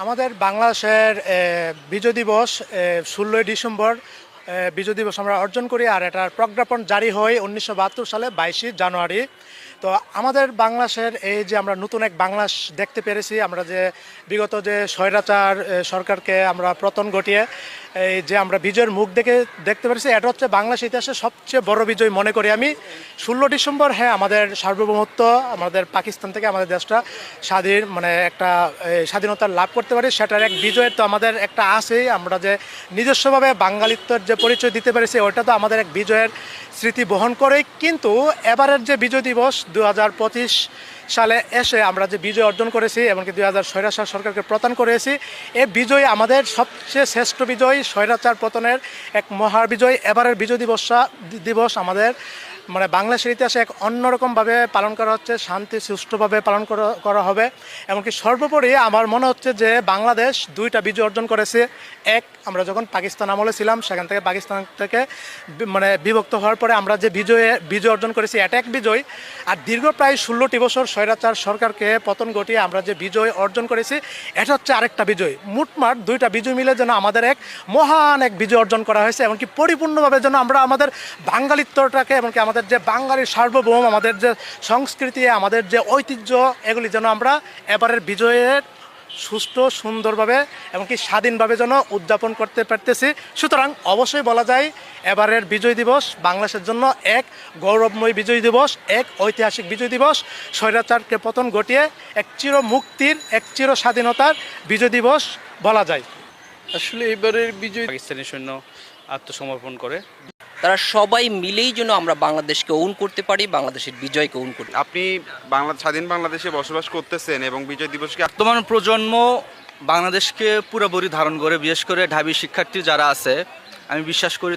আমাদের বাংলাদেশের বিজয় দিবস 16ই ডিসেম্বর বিজয় দিবস আমরা অর্জন করি, আর এটার প্রজ্ঞাপন জারি হয় 1972 সালে 22 জানুয়ারি। তো আমাদের বাংলাদেশের এই যে আমরা নতুন এক বাংলাদেশ দেখতে পেরেছি, আমরা যে বিগত যে স্বৈরাচার সরকারকে আমরা পতন ঘটিয়ে এই যে আমরা বিজয়ের মুখ দেখতে পেরেছি, এটা হচ্ছে বাংলাদেশ ইতিহাসের সবচেয়ে বড় বিজয় মনে করি আমি। 16 ডিসেম্বর, হ্যাঁ, আমাদের সার্বভৌমত্ব, আমাদের পাকিস্তান থেকে আমাদের দেশটা স্বাধীন একটা স্বাধীনতা লাভ করতে পারি, সেটার এক বিজয়ের তো আমাদের একটা আছেই। আমরা যে নিজস্বভাবে বাঙালিত্বের যে পরিচয় দিতে পেরেছি, ওইটা তো আমাদের এক বিজয়ের স্মৃতি বহন করে। কিন্তু এবারের যে বিজয় দিবস 2025 সালে এসে আমরা যে বিজয় অর্জন করেছি, এমনকি 2000 স্বৈরাচার সরকারকে পতন করেছি, এই বিজয় আমাদের সবচেয়ে শ্রেষ্ঠ বিজয়, স্বৈরাচার পতনের এক মহা বিজয়। এবারের বিজয় দিবস আমাদের বাংলাদেশের ইতিহাসে এক অন্যরকমভাবে পালন করা হচ্ছে, শান্তি সুষ্ঠুভাবে পালন করা হবে। এমনকি সর্বোপরি আমার মনে হচ্ছে যে বাংলাদেশ দুইটা বিজয় অর্জন করেছে। এক, আমরা যখন পাকিস্তান আমলে ছিলাম, সেখান থেকে পাকিস্তান থেকে বিভক্ত হওয়ার পরে আমরা যে বিজয় অর্জন করেছি, এটা এক বিজয়। আর দীর্ঘ প্রায় 16টি বছর স্বৈরাচার সরকারকে পতন ঘটিয়ে আমরা যে বিজয় অর্জন করেছি, এটা হচ্ছে আরেকটা বিজয়। মোটমাট দুইটা বিজয় মিলে যেন আমাদের এক মহান এক বিজয় অর্জন করা হয়েছে। এমনকি পরিপূর্ণভাবে যেন আমরা আমাদের বাঙালিত্বটাকে, এমনকি আমাদের যে বাঙালির সার্বভৌম, আমাদের যে সংস্কৃতি, আমাদের যে ঐতিহ্য, এগুলি যেন আমরা এবারের বিজয়ের সুষ্ঠু সুন্দরভাবে এমনকি স্বাধীনভাবে যেন উদযাপন করতে পারতেছি। সুতরাং অবশ্যই বলা যায় এবারের বিজয় দিবস বাংলাদেশের জন্য এক গৌরবময় বিজয় দিবস, এক ঐতিহাসিক বিজয় দিবস। স্বৈরাচারকে পতন ঘটিয়ে এক চির মুক্তির, এক চির স্বাধীনতার বিজয় দিবস বলা যায়। আসলে এবারের বিজয় পাকিস্তানি সৈন্য আত্মসমর্পণ করে, তারা সবাই মিলেই যেন আমরা বাংলাদেশকে ওন করতে পারি, বাংলাদেশের বিজয়কে ওন করি। আপনি স্বাধীন বাংলাদেশে বসবাস করতেছেন এবং বিজয় দিবসকে বর্তমান প্রজন্ম বাংলাদেশকে পুরোপুরি ধারণ করে, বিশেষ করে ঢাবি শিক্ষার্থী যারা আছে, আমি বিশ্বাস করি